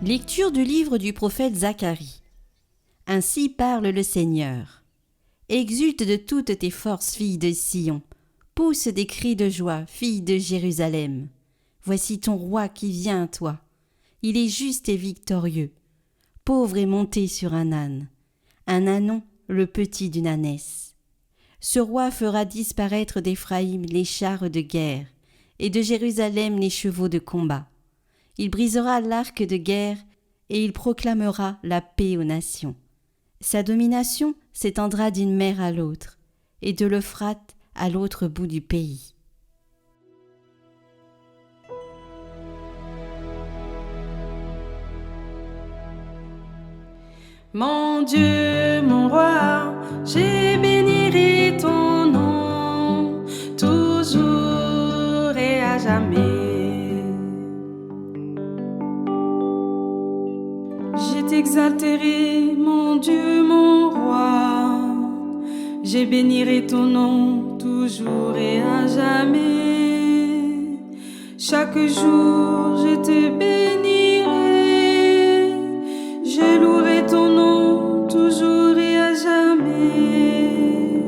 Lecture du livre du prophète Zacharie. Ainsi parle le Seigneur. Exulte de toutes tes forces, fille de Sion. Pousse des cris de joie, fille de Jérusalem. Voici ton roi qui vient à toi. Il est juste et victorieux. Pauvre et monté sur un ânon, le petit d'une ânesse. Ce roi fera disparaître d'Éphraïm les chars de guerre, et de Jérusalem les chevaux de combat. Il brisera l'arc de guerre et il proclamera la paix aux nations. Sa domination s'étendra d'une mer à l'autre et de l'Euphrate à l'autre bout du pays. Mon Dieu, mon roi, je bénirai ton nom, toujours et à jamais. Je t'exalterai, mon Dieu, mon roi. Je bénirai ton nom toujours et à jamais. Chaque jour, je te bénirai. Je louerai ton nom toujours et à jamais.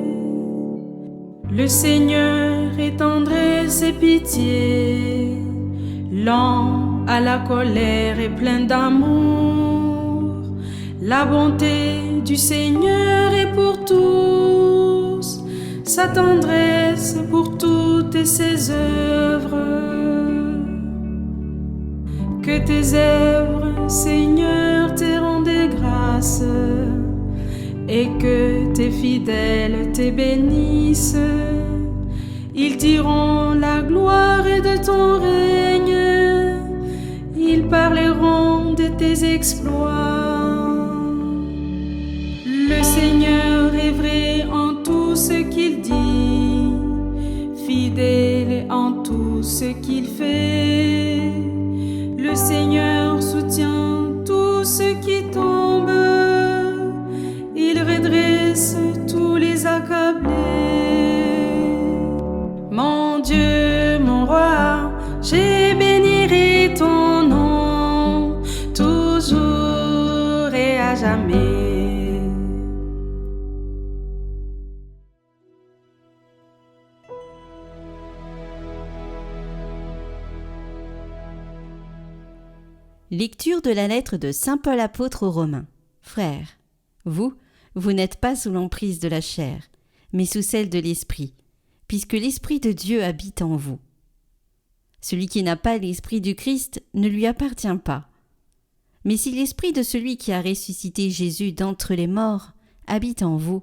Le Seigneur est tendresse et pitié, lent à la colère et plein d'amour. La bonté du Seigneur est pour tous, sa tendresse pour toutes ses œuvres. Que tes œuvres, Seigneur, te rendent grâce, et que tes fidèles te bénissent. Ils diront la gloire de ton règne, ils parleront de tes exploits. Le Seigneur est vrai en tout ce qu'il dit, fidèle en tout ce qu'il fait. Le Seigneur soutient tout ce qui tombe, il redresse tous les accablés. Mon Dieu, mon roi, je bénirai ton nom, toujours et à jamais. Lecture de la lettre de saint Paul apôtre aux Romains. Frères, vous n'êtes pas sous l'emprise de la chair, mais sous celle de l'Esprit, puisque l'Esprit de Dieu habite en vous. Celui qui n'a pas l'Esprit du Christ ne lui appartient pas. Mais si l'Esprit de celui qui a ressuscité Jésus d'entre les morts habite en vous,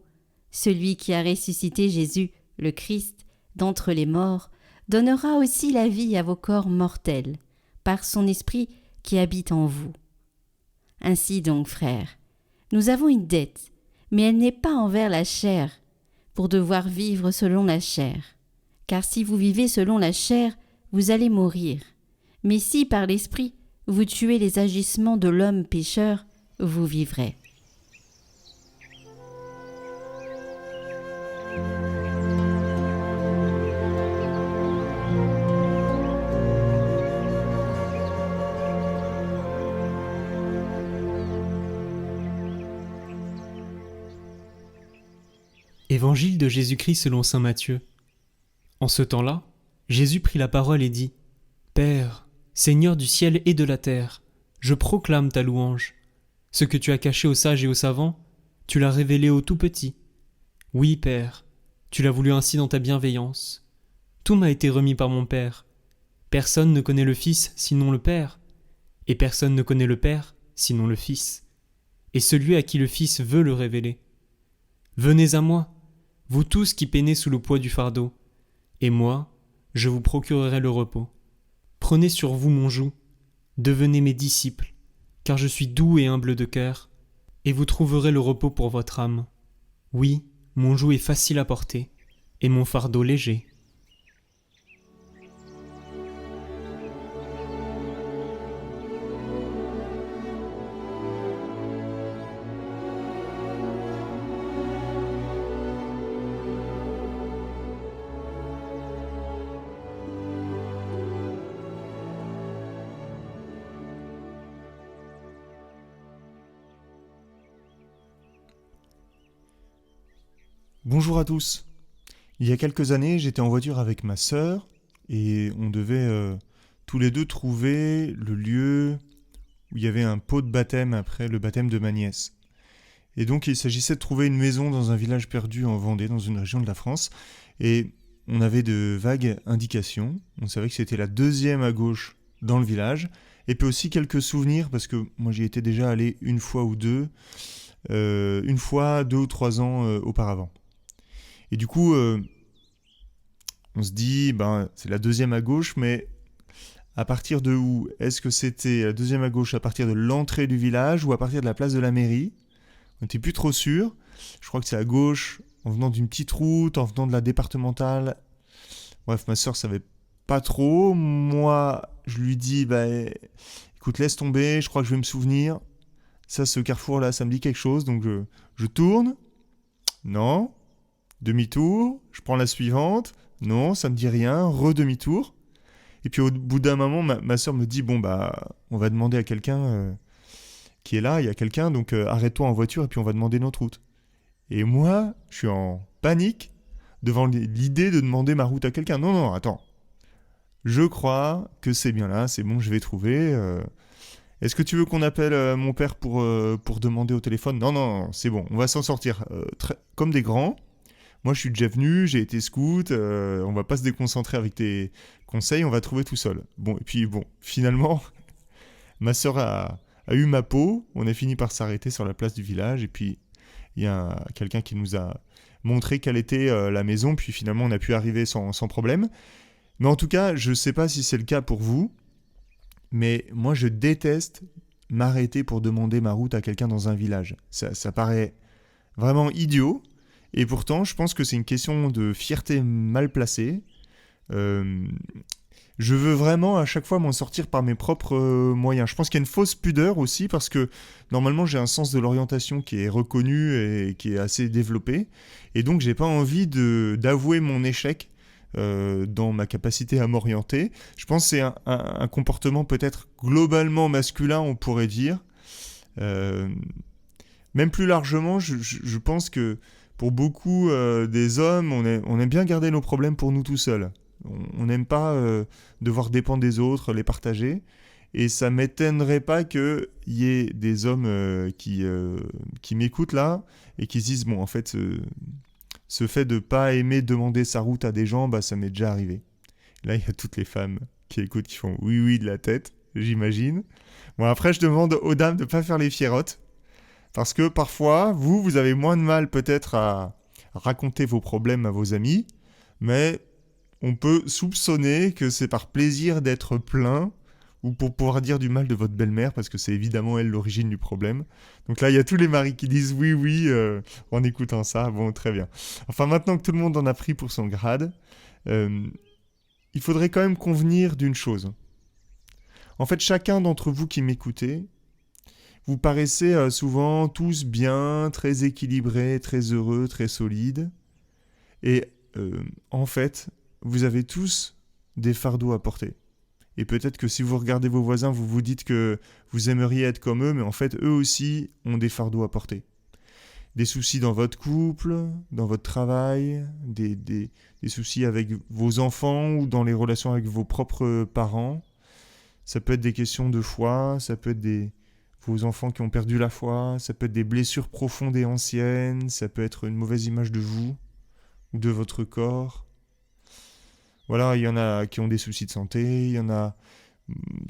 celui qui a ressuscité Jésus, le Christ, d'entre les morts, donnera aussi la vie à vos corps mortels, par son Esprit qui habite en vous. Ainsi donc, frères, nous avons une dette, mais elle n'est pas envers la chair, pour devoir vivre selon la chair. Car si vous vivez selon la chair, vous allez mourir. Mais si par l'Esprit, vous tuez les agissements de l'homme pécheur, vous vivrez. Évangile de Jésus-Christ selon saint Matthieu. En ce temps-là, Jésus prit la parole et dit : Père, Seigneur du ciel et de la terre, je proclame ta louange. Ce que tu as caché aux sages et aux savants, tu l'as révélé aux tout petits. Oui, Père, tu l'as voulu ainsi dans ta bienveillance. Tout m'a été remis par mon Père. Personne ne connaît le Fils sinon le Père, et personne ne connaît le Père sinon le Fils, et celui à qui le Fils veut le révéler. Venez à moi, vous tous qui peinez sous le poids du fardeau, et moi, je vous procurerai le repos. Prenez sur vous mon joug, devenez mes disciples, car je suis doux et humble de cœur, et vous trouverez le repos pour votre âme. Oui, mon joug est facile à porter, et mon fardeau léger. Bonjour à tous. Il y a quelques années, j'étais en voiture avec ma sœur et on devait tous les deux trouver le lieu où il y avait un pot de baptême après le baptême de ma nièce. Et donc il s'agissait de trouver une maison dans un village perdu en Vendée, dans une région de la France. Et on avait de vagues indications. On savait que c'était la deuxième à gauche dans le village. Et puis aussi quelques souvenirs, parce que moi j'y étais déjà allé une fois ou deux, 2 ou 3 ans auparavant. Et du coup, on se dit, c'est la deuxième à gauche, mais à partir de où? Est-ce que c'était la deuxième à gauche à partir de l'entrée du village ou à partir de la place de la mairie? On n'était plus trop sûr. Je crois que c'est à gauche, en venant d'une petite route, en venant de la départementale. Bref, ma sœur savait pas trop. Moi, je lui dis, écoute, laisse tomber, je crois que je vais me souvenir. Ça, ce carrefour-là, ça me dit quelque chose, donc je tourne. Non. Demi-tour, je prends la suivante, non, ça me dit rien, redemi-tour. Et puis au bout d'un moment, ma sœur me dit, on va demander à quelqu'un qui est là, il y a quelqu'un, donc arrête-toi en voiture et puis on va demander notre route. Et moi, je suis en panique devant l'idée de demander ma route à quelqu'un. Non, attends. Je crois que c'est bien là, c'est bon, je vais trouver. Est-ce que tu veux qu'on appelle mon père pour demander au téléphone? Non, c'est bon, on va s'en sortir comme des grands. Moi, je suis déjà venu, j'ai été scout, on va pas se déconcentrer avec tes conseils, on va trouver tout seul. Et puis finalement, ma sœur a eu ma peau, on a fini par s'arrêter sur la place du village, et puis il y a quelqu'un qui nous a montré quelle était la maison, puis finalement on a pu arriver sans problème. Mais en tout cas, je sais pas si c'est le cas pour vous, mais moi je déteste m'arrêter pour demander ma route à quelqu'un dans un village. Ça paraît vraiment idiot. Et pourtant, je pense que c'est une question de fierté mal placée. Je veux vraiment à chaque fois m'en sortir par mes propres moyens. Je pense qu'il y a une fausse pudeur aussi parce que normalement j'ai un sens de l'orientation qui est reconnu et qui est assez développé. Et donc j'ai pas envie d'avouer mon échec dans ma capacité à m'orienter. Je pense que c'est un comportement peut-être globalement masculin, on pourrait dire. Même plus largement, je pense que pour beaucoup des hommes, on aime bien garder nos problèmes pour nous tout seuls. On n'aime pas devoir dépendre des autres, les partager. Et ça ne m'étonnerait pas qu'il y ait des hommes qui m'écoutent là et qui se disent, en fait, ce fait de ne pas aimer demander sa route à des gens, ça m'est déjà arrivé. Là, il y a toutes les femmes qui écoutent, qui font oui de la tête, j'imagine. Après, je demande aux dames de ne pas faire les fierottes. Parce que parfois, vous avez moins de mal peut-être à raconter vos problèmes à vos amis, mais on peut soupçonner que c'est par plaisir d'être plein ou pour pouvoir dire du mal de votre belle-mère, parce que c'est évidemment elle l'origine du problème. Donc là, il y a tous les maris qui disent oui, en écoutant ça. Bon, très bien. Enfin, maintenant que tout le monde en a pris pour son grade, il faudrait quand même convenir d'une chose. En fait, chacun d'entre vous qui m'écoutez, vous paraissez souvent tous bien, très équilibrés, très heureux, très solides. Et en fait, vous avez tous des fardeaux à porter. Et peut-être que si vous regardez vos voisins, vous vous dites que vous aimeriez être comme eux, mais en fait, eux aussi ont des fardeaux à porter. Des soucis dans votre couple, dans votre travail, des soucis avec vos enfants ou dans les relations avec vos propres parents. Ça peut être des questions de foi, ça peut être vos enfants qui ont perdu la foi, ça peut être des blessures profondes et anciennes, ça peut être une mauvaise image de vous ou de votre corps. Voilà, il y en a qui ont des soucis de santé, il y en a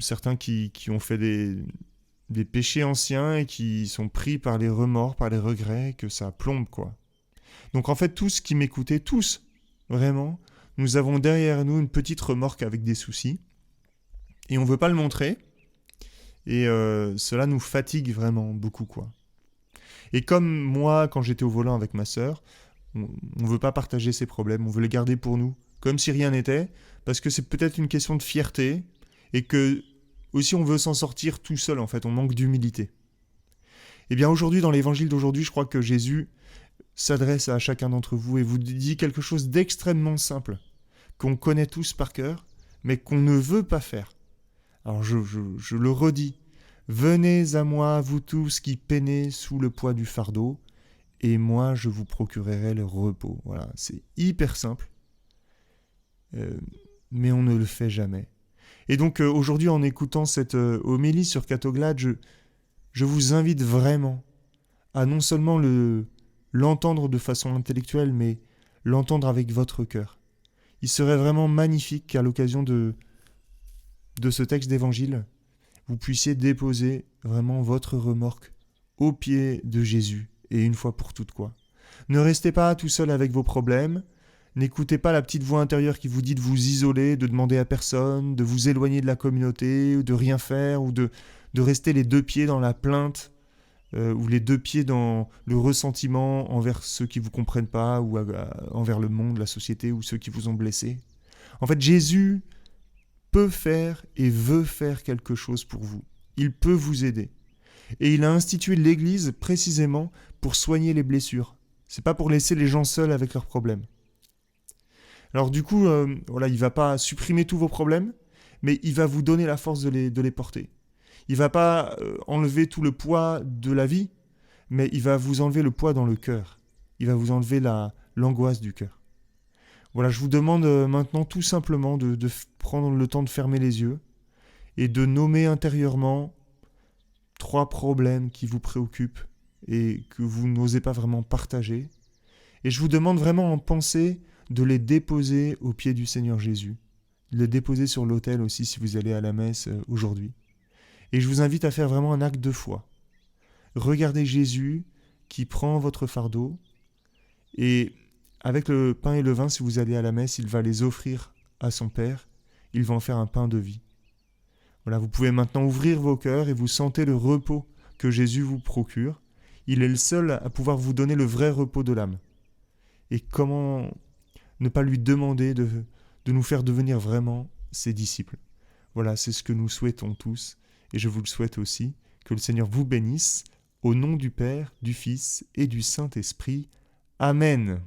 certains qui ont fait des péchés anciens et qui sont pris par les remords, par les regrets, que ça plombe, quoi. Donc en fait, tous qui m'écoutez, tous, vraiment, nous avons derrière nous une petite remorque avec des soucis, et on ne veut pas le montrer, Et cela nous fatigue vraiment beaucoup, quoi. Et comme moi, quand j'étais au volant avec ma sœur, on ne veut pas partager ses problèmes, on veut les garder pour nous, comme si rien n'était, parce que c'est peut-être une question de fierté, et que aussi on veut s'en sortir tout seul, en fait, on manque d'humilité. Et bien aujourd'hui, dans l'évangile d'aujourd'hui, je crois que Jésus s'adresse à chacun d'entre vous et vous dit quelque chose d'extrêmement simple, qu'on connaît tous par cœur, mais qu'on ne veut pas faire. Alors je le redis, venez à moi, vous tous qui peinez sous le poids du fardeau, et moi je vous procurerai le repos. Voilà, c'est hyper simple, mais on ne le fait jamais. Et donc aujourd'hui, en écoutant cette homélie sur Catoglade, je vous invite vraiment à non seulement l'entendre de façon intellectuelle, mais l'entendre avec votre cœur. Il serait vraiment magnifique qu'à l'occasion de ce texte d'évangile, vous puissiez déposer vraiment votre remorque aux pieds de Jésus, et une fois pour toutes, quoi. Ne restez pas tout seul avec vos problèmes, n'écoutez pas la petite voix intérieure qui vous dit de vous isoler, de demander à personne, de vous éloigner de la communauté, ou de rien faire, ou de rester les deux pieds dans la plainte, ou les deux pieds dans le ressentiment envers ceux qui ne vous comprennent pas, ou envers le monde, la société, ou ceux qui vous ont blessé. En fait, Jésus peut faire et veut faire quelque chose pour vous. Il peut vous aider. Et il a institué l'Église précisément pour soigner les blessures. C'est pas pour laisser les gens seuls avec leurs problèmes. Alors du coup, voilà, il va pas supprimer tous vos problèmes, mais il va vous donner la force de les porter. Il va pas enlever tout le poids de la vie, mais il va vous enlever le poids dans le cœur. Il va vous enlever l'angoisse du cœur. Voilà, je vous demande maintenant tout simplement de prendre le temps de fermer les yeux et de nommer intérieurement 3 problèmes qui vous préoccupent et que vous n'osez pas vraiment partager. Et je vous demande vraiment en pensée de les déposer aux pieds du Seigneur Jésus, de les déposer sur l'autel aussi si vous allez à la messe aujourd'hui. Et je vous invite à faire vraiment un acte de foi. Regardez Jésus qui prend votre fardeau et avec le pain et le vin, si vous allez à la messe, il va les offrir à son Père. Il va en faire un pain de vie. Voilà, vous pouvez maintenant ouvrir vos cœurs et vous sentez le repos que Jésus vous procure. Il est le seul à pouvoir vous donner le vrai repos de l'âme. Et comment ne pas lui demander de nous faire devenir vraiment ses disciples. Voilà, c'est ce que nous souhaitons tous. Et je vous le souhaite aussi. Que le Seigneur vous bénisse. Au nom du Père, du Fils et du Saint-Esprit. Amen.